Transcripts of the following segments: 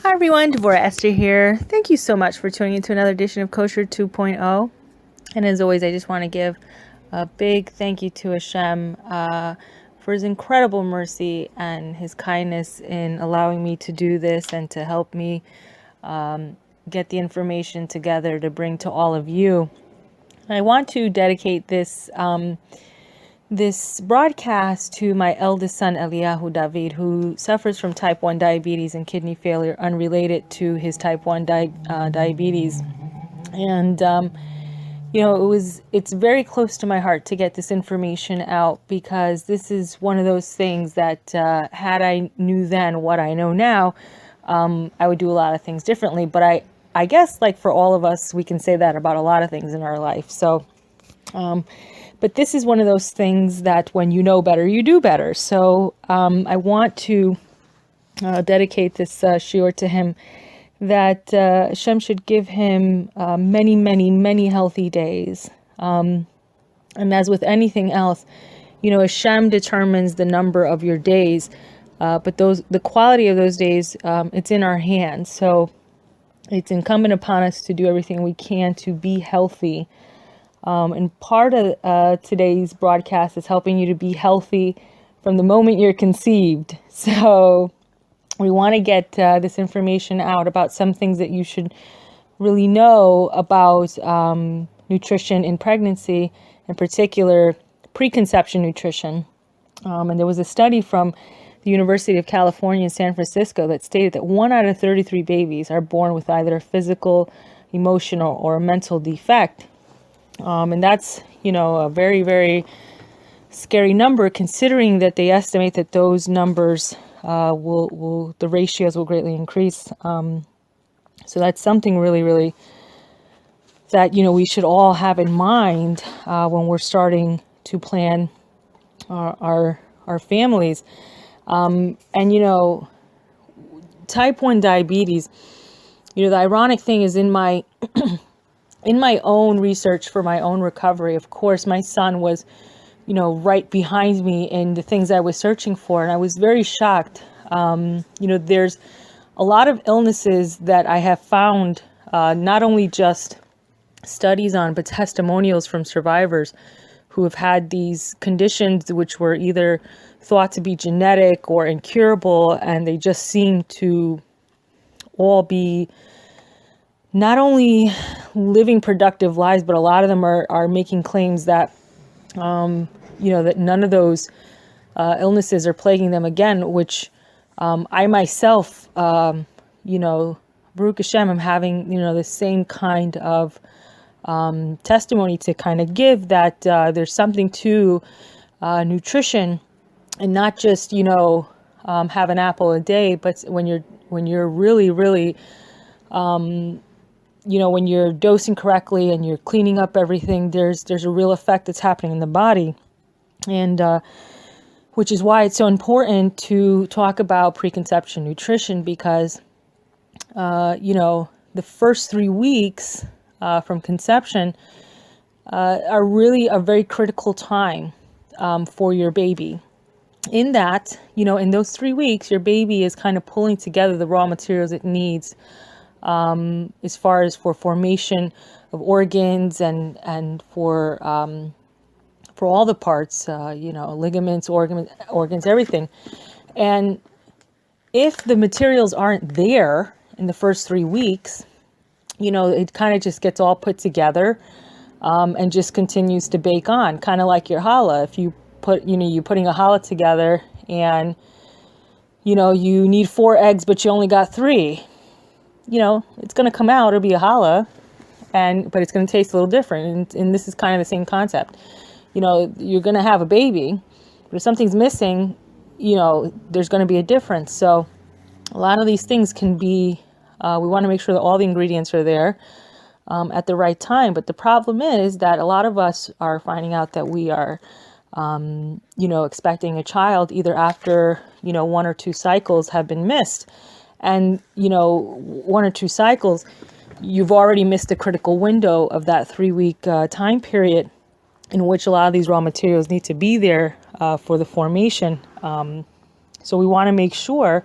Hi everyone, Devorah Esther here. Thank you so much for tuning into another edition of Kosher 2.0. And as always, I just want to give a big thank you to Hashem for his incredible mercy and his kindness in allowing me to do this and to help me get the information together to bring to all of you. I want to dedicate this broadcast to my eldest son, Eliyahu David, who suffers from type 1 diabetes and kidney failure unrelated to his type 1 diabetes. And, it's very close to my heart to get this information out, because this is one of those things that had I knew then what I know now, I would do a lot of things differently. But I guess, like for all of us, we can say that about a lot of things in our life. So, but this is one of those things that when you know better, you do better. So I want to dedicate this shiur to him, that Hashem should give him many, many, many healthy days. And as with anything else, Hashem determines the number of your days, but the quality of those days, it's in our hands. So it's incumbent upon us to do everything we can to be healthy. And part of today's broadcast is helping you to be healthy from the moment you're conceived. So we want to get this information out about some things that you should really know about nutrition in pregnancy, in particular preconception nutrition. And there was a study from the University of California in San Francisco that stated that 1 out of 33 babies are born with either a physical, emotional, or a mental defect. And that's, a very, very scary number, considering that they estimate that those numbers the ratios will greatly increase. So that's something really, really that, we should all have in mind when we're starting to plan our families. Type 1 diabetes, the ironic thing is in my own research for my own recovery, of course, my son was, right behind me in the things I was searching for. And I was very shocked. There's a lot of illnesses that I have found, not only just studies on, but testimonials from survivors who have had these conditions which were either thought to be genetic or incurable. And they just seem to all be not only living productive lives, but a lot of them are making claims that, that none of those illnesses are plaguing them again, which I myself, Baruch Hashem, I'm having, the same kind of testimony to kind of give, that there's something to nutrition, and not just, have an apple a day, but when you're really, really when you're dosing correctly and you're cleaning up everything, there's a real effect that's happening in the body. And which is why it's so important to talk about preconception nutrition, because, the first 3 weeks from conception are really a very critical time for your baby. In that, in those 3 weeks, your baby is kind of pulling together the raw materials it needs, as far as for formation of organs and for all the parts, ligaments, organs, everything. And if the materials aren't there in the first 3 weeks, it kind of just gets all put together, and just continues to bake on, kind of like your challah. If you put, you're putting a challah together and, you need 4 eggs, but you only got 3. It's going to come out, it'll be a challah, but it's going to taste a little different. And this is kind of the same concept. You're going to have a baby, but if something's missing, there's going to be a difference. So a lot of these things can be, we want to make sure that all the ingredients are there at the right time. But the problem is that a lot of us are finding out that we are, expecting a child either after, 1 or 2 cycles have been missed. And, 1 or 2 cycles, you've already missed the critical window of that 3-week time period in which a lot of these raw materials need to be there for the formation. So we want to make sure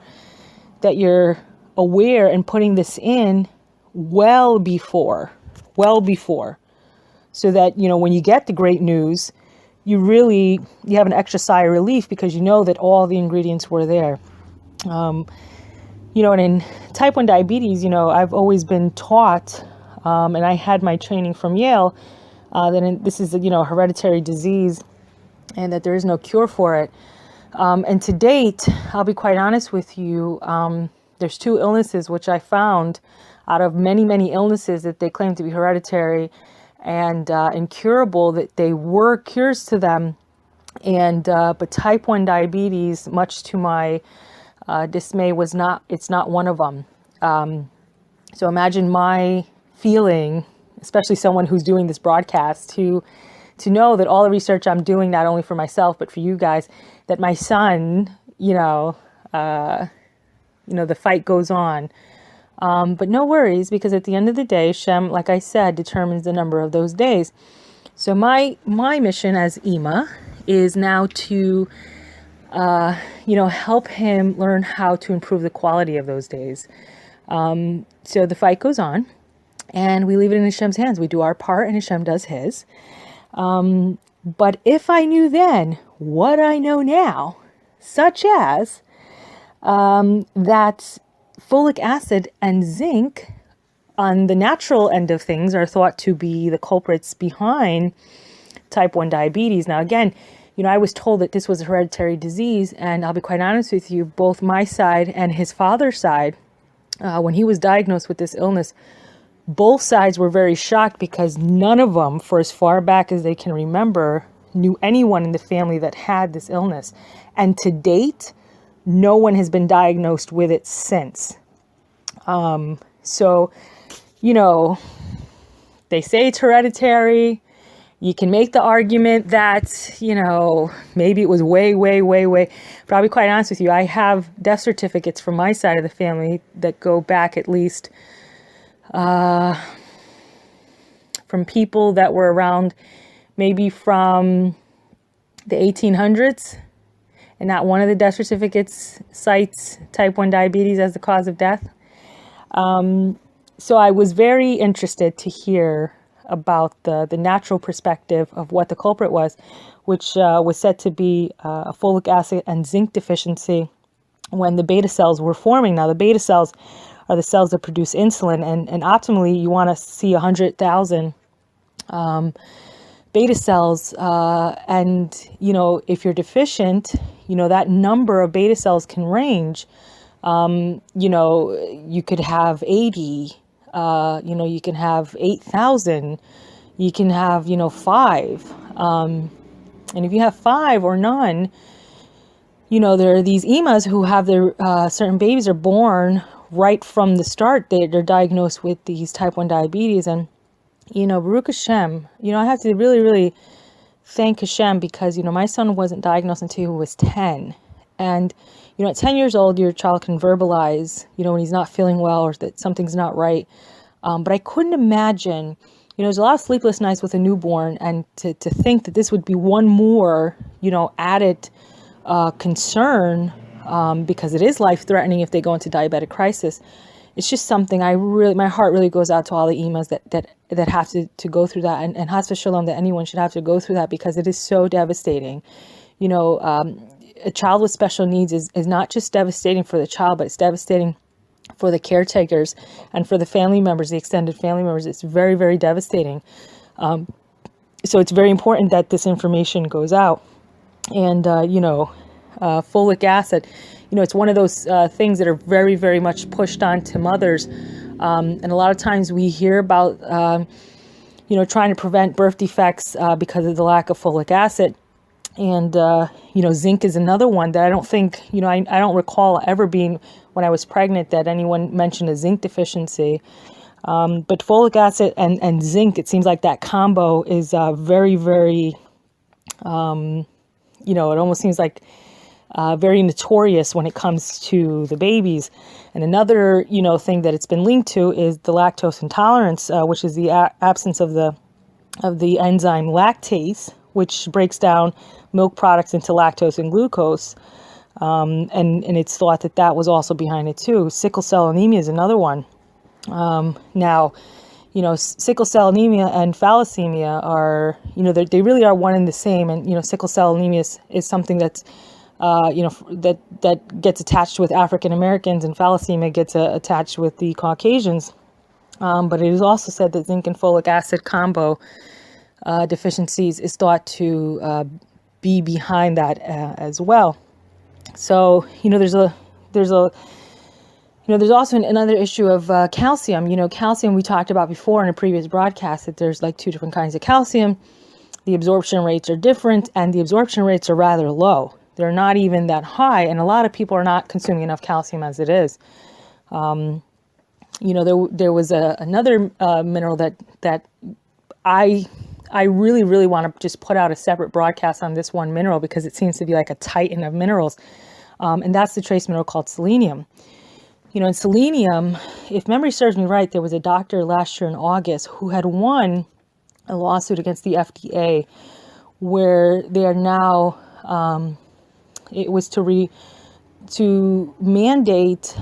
that you're aware and putting this in well before, so that, when you get the great news, you have an extra sigh of relief because you know that all the ingredients were there. And in type 1 diabetes, I've always been taught, and I had my training from Yale, that this is a hereditary disease and that there is no cure for it. And to date, I'll be quite honest with you, there's 2 illnesses which I found out of many, many illnesses that they claim to be hereditary and incurable, that they were cures to them. And but type 1 diabetes, much to my dismay, it's not one of them. So imagine my feeling, especially someone who's doing this broadcast, to know that all the research I'm doing, not only for myself, but for you guys, that my son, the fight goes on. But no worries, because at the end of the day, Shem, like I said, determines the number of those days. So my mission as Ima is now to, help him learn how to improve the quality of those days. So the fight goes on, and we leave it in Hashem's hands. We do our part, and Hashem does his. But if I knew then what I know now, such as that folic acid and zinc on the natural end of things are thought to be the culprits behind type 1 diabetes. Now, again, I was told that this was a hereditary disease, and I'll be quite honest with you, both my side and his father's side, when he was diagnosed with this illness, both sides were very shocked because none of them, for as far back as they can remember, knew anyone in the family that had this illness. And to date, no one has been diagnosed with it since. So, they say it's hereditary. You can make the argument that, maybe it was way. But I'll be quite honest with you, I have death certificates from my side of the family that go back at least from people that were around maybe from the 1800s. And not one of the death certificates cites type 1 diabetes as the cause of death. So I was very interested to hear about the natural perspective of what the culprit was, which was said to be a folic acid and zinc deficiency when the beta cells were forming. Now, the beta cells are the cells that produce insulin, and optimally you want to see 100,000 beta cells, and if you're deficient, that number of beta cells can range. You could have 80, you can have 8,000, you can have 5, and if you have 5 or none, there are these Imas who have their certain babies are born right from the start. They're diagnosed with these type 1 diabetes, and Baruch Hashem, I have to really, really thank Hashem, because, my son wasn't diagnosed until he was 10. And, at 10 years old, your child can verbalize, when he's not feeling well or that something's not right. But I couldn't imagine, there's a lot of sleepless nights with a newborn, and to think that this would be one more, added concern, because it is life-threatening if they go into diabetic crisis. It's just something my heart really goes out to all the Imas that have to go through that, and Chas v'shalom that anyone should have to go through that, because it is so devastating. A child with special needs is not just devastating for the child, but it's devastating for the caretakers and for the family members, the extended family members. It's very, very devastating. So it's very important that this information goes out. And, folic acid, it's one of those things that are very, very much pushed on to mothers. And a lot of times we hear about, trying to prevent birth defects because of the lack of folic acid. And, zinc is another one that I don't think, I don't recall ever being, when I was pregnant, that anyone mentioned a zinc deficiency. But folic acid and zinc, it seems like that combo is very, very, it almost seems like very notorious when it comes to the babies. And another, thing that it's been linked to is the lactose intolerance, which is the absence of the enzyme lactase, which breaks down milk products into lactose and glucose. And it's thought that that was also behind it too. Sickle cell anemia is another one. Now, sickle cell anemia and thalassemia are, they really are one and the same. And, sickle cell anemia is something that's, that gets attached with African Americans, and thalassemia gets attached with the Caucasians. But it is also said that zinc and folic acid combo deficiencies is thought to be behind that as well. So, there's also another issue of calcium. Calcium we talked about before in a previous broadcast, that there's like 2 different kinds of calcium. The absorption rates are different, and the absorption rates are rather low. They're not even that high, and a lot of people are not consuming enough calcium as it is. There was another mineral that I really, really want to just put out a separate broadcast on this one mineral, because it seems to be like a titan of minerals. And that's the trace mineral called selenium. In selenium, if memory serves me right, there was a doctor last year in August who had won a lawsuit against the FDA, where they are now, it was to mandate,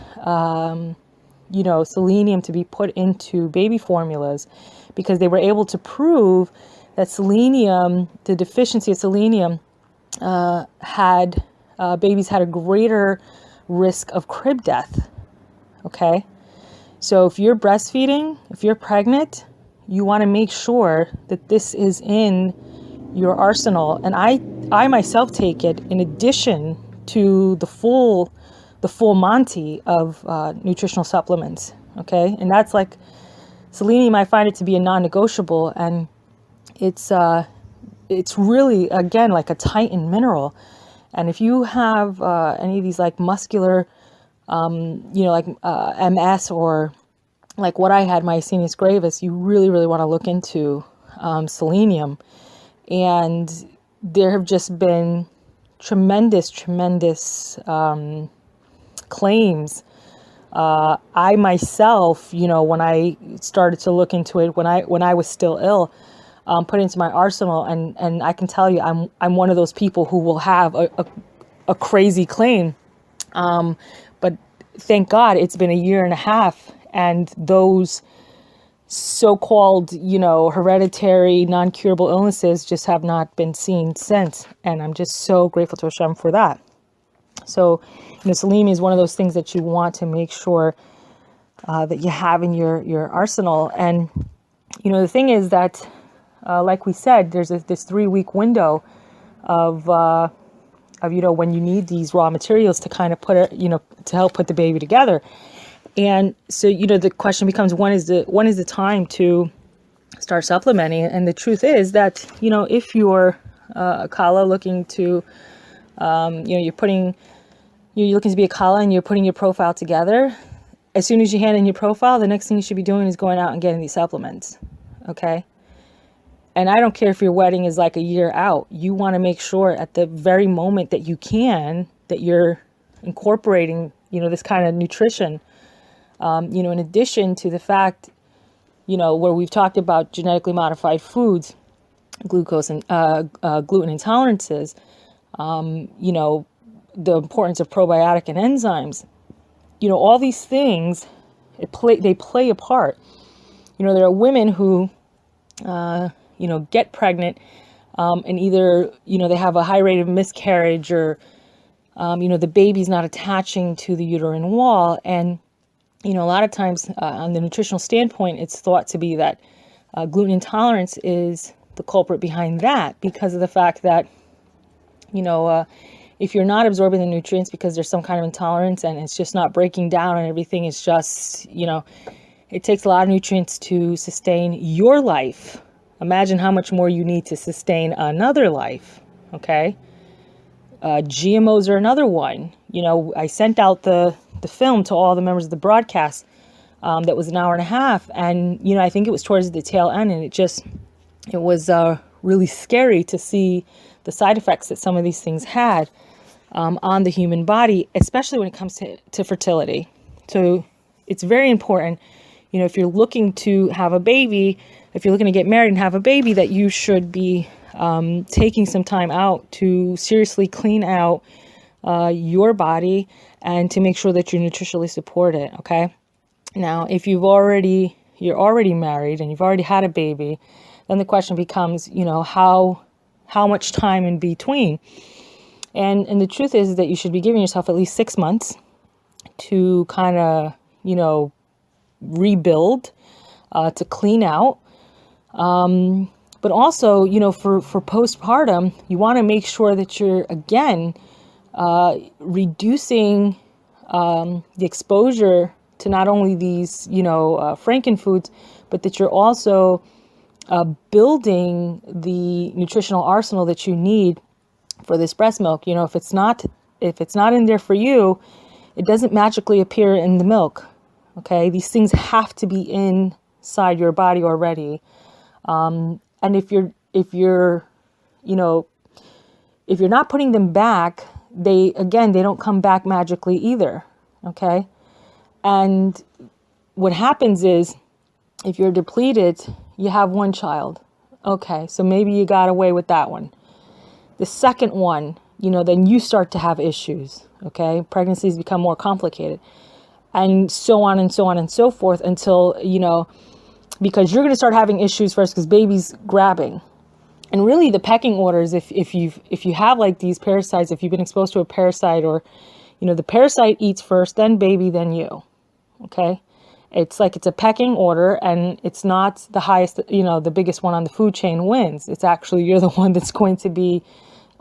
selenium to be put into baby formulas, because they were able to prove that selenium, the deficiency of selenium, babies had a greater risk of crib death. Okay, so if you're breastfeeding, if you're pregnant, you want to make sure that this is in your arsenal. And I myself take it in addition to the full Monty of nutritional supplements. Okay, and that's like selenium. I find it to be a non-negotiable, and it's really, again, like a titan mineral. And if you have any of these like muscular, MS, or like what I had, myasthenia gravis, you really, really want to look into selenium. And there have just been tremendous claims. I myself, when I started to look into it, when I was still ill, put it into my arsenal, and I can tell you, I'm one of those people who will have a crazy claim. But thank God it's been a year and a half, and those so-called, hereditary, non-curable illnesses just have not been seen since. And I'm just so grateful to Hashem for that. So, selenium is one of those things that you want to make sure that you have in your arsenal. And, the thing is that, like we said, there's this 3-week window of when you need these raw materials to kind of put it, to help put the baby together. And so, the question becomes, when is the time to start supplementing? And the truth is that, if you're Kallah looking to, you're looking to be a Kallah and you're putting your profile together, as soon as you hand in your profile, the next thing you should be doing is going out and getting these supplements. Okay. And I don't care if your wedding is like a year out. You want to make sure at the very moment that you can, that you're incorporating, this kind of nutrition. In addition to the fact, where we've talked about genetically modified foods, glucose and gluten intolerances, the importance of probiotic and enzymes, all these things, they play a part. There are women who, get pregnant, and either, they have a high rate of miscarriage, or, the baby's not attaching to the uterine wall. And, a lot of times on the nutritional standpoint, it's thought to be that gluten intolerance is the culprit behind that, because of the fact that, if you're not absorbing the nutrients because there's some kind of intolerance and it's just not breaking down and everything is just, it takes a lot of nutrients to sustain your life. Imagine how much more you need to sustain another life. Okay. GMOs are another one. I sent out the film to all the members of the broadcast. That was an hour and a half. And, I think it was towards the tail end, and it was really scary to see the side effects that some of these things had on the human body, especially when it comes to fertility. So it's very important, if you're looking to have a baby, if you're looking to get married and have a baby, that you should be taking some time out to seriously clean out your body and to make sure that you nutritionally support it. Okay. Now, if you're already married and you've already had a baby, then the question becomes, how much time in between? And the truth is that you should be giving yourself at least 6 months to kind of, rebuild, to clean out. But also, for postpartum, you want to make sure that you're, again, reducing the exposure to not only these, frankenfoods, but that you're also building the nutritional arsenal that you need for this breast milk. If it's not in there for you, it doesn't magically appear in the milk. Okay, these things have to be inside your body already. And if you're not putting them back, they don't come back magically either. Okay. And what happens is, if you're depleted, you have one child. Okay. So maybe you got away with that one. The second one, then you start to have issues. Okay. Pregnancies become more complicated, and so on and so on and so forth until, because you're going to start having issues first because baby's grabbing. And really the pecking orders, if you have like these parasites, if you've been exposed to a parasite, or, the parasite eats first, then baby, then you. Okay. It's like, it's a pecking order, and it's not the highest, the biggest one on the food chain wins. It's actually, you're the one that's going to be,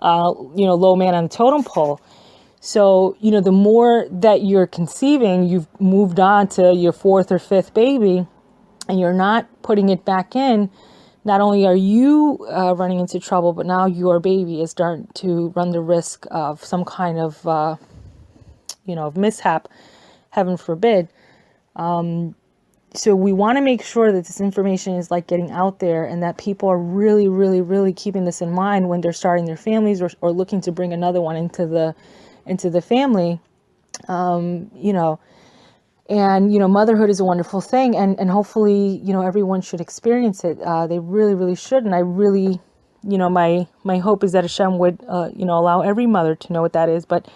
low man on the totem pole. So, the more that you're conceiving, you've moved on to your fourth or fifth baby, and you're not putting it back in. Not only are you running into trouble, but now your baby is starting to run the risk of some kind of, of mishap, heaven forbid. So we want to make sure that this information is like getting out there, and that people are really, really, really keeping this in mind when they're starting their families, or looking to bring another one into the family. And, motherhood is a wonderful thing, and hopefully, everyone should experience it. They really, really should. And I really, my hope is that Hashem would, allow every mother to know what that is. But,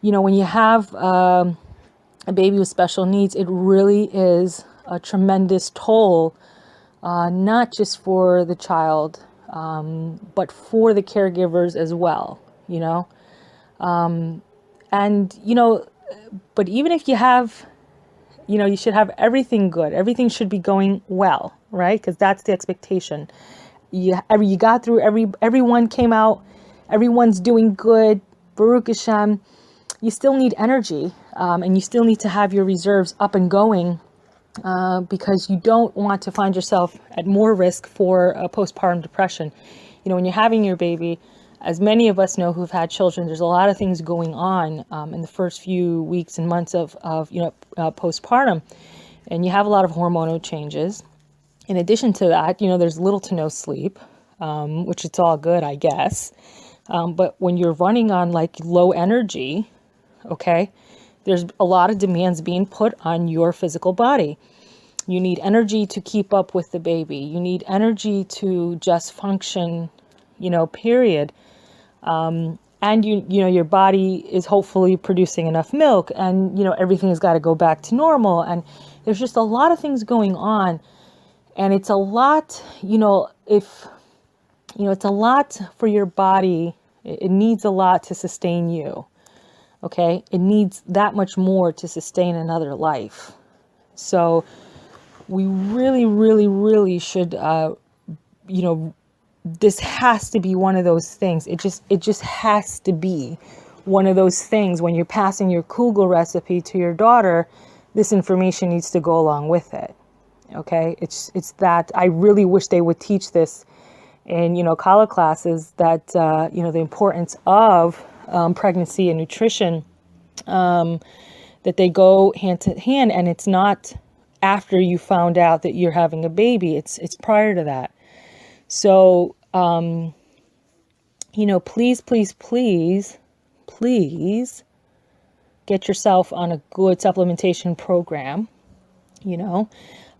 when you have a baby with special needs, it really is a tremendous toll, not just for the child, but for the caregivers as well, but even if you have, you should have everything good. Everything should be going well, right? Because that's the expectation. You got through, everyone came out, everyone's doing good, Baruch Hashem. You still need energy, and you still need to have your reserves up and going, because you don't want to find yourself at more risk for postpartum depression. When you're having your baby, as many of us know who've had children, there's a lot of things going on in the first few weeks and months of postpartum, and you have a lot of hormonal changes. In addition to that, there's little to no sleep, which it's all good, I guess. But when you're running on like low energy, okay, there's a lot of demands being put on your physical body. You need energy to keep up with the baby. You need energy to just function, period. And your body is hopefully producing enough milk, and, everything has got to go back to normal. And there's just a lot of things going on, and it's a lot, it's a lot for your body. It needs a lot to sustain you. Okay. It needs that much more to sustain another life. So we really, really, really should, this has to be one of those things. It just has to be one of those things. When you're passing your kugel recipe to your daughter, this information needs to go along with it. Okay. It's that I really wish they would teach this in, Kallah classes, that, the importance of pregnancy and nutrition, that they go hand to hand, and it's not after you found out that you're having a baby, it's prior to that. So, please, please, please, please get yourself on a good supplementation program,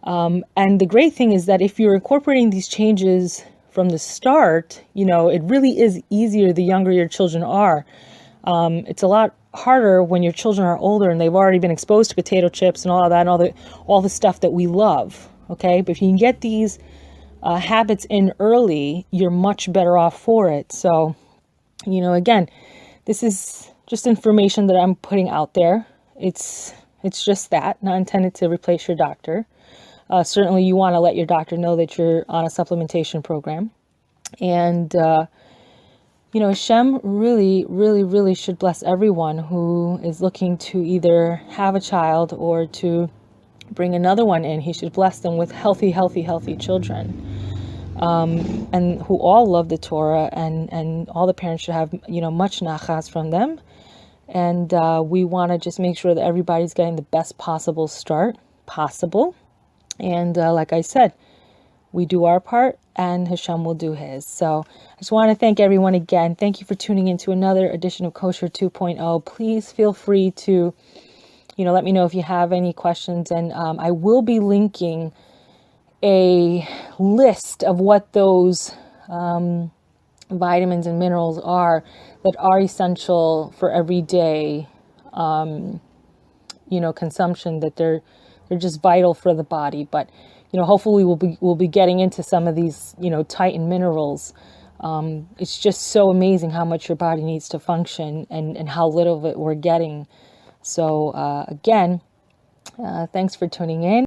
and the great thing is that if you're incorporating these changes from the start, it really is easier the younger your children are. It's a lot harder when your children are older and they've already been exposed to potato chips and all of that and all the stuff that we love. Okay, but if you can get these habits in early, you're much better off for it. So, again, this is just information that I'm putting out there. It's just that, not intended to replace your doctor. Certainly, you want to let your doctor know that you're on a supplementation program. And, Hashem really, really, really should bless everyone who is looking to either have a child or to bring another one in. He should bless them with healthy, healthy, healthy children. And who all love the Torah, and all the parents should have, much nachas from them. And we want to just make sure that everybody's getting the best possible start possible. And like I said, we do our part and Hashem will do his. So I just want to thank everyone again. Thank you for tuning into another edition of Kosher 2.0. Please feel free to, let me know if you have any questions. And I will be linking a list of what those vitamins and minerals are that are essential for everyday, consumption, that they're just vital for the body. But, hopefully we'll be getting into some of these, Titan minerals. It's just so amazing how much your body needs to function and how little of it we're getting. So, again, thanks for tuning in.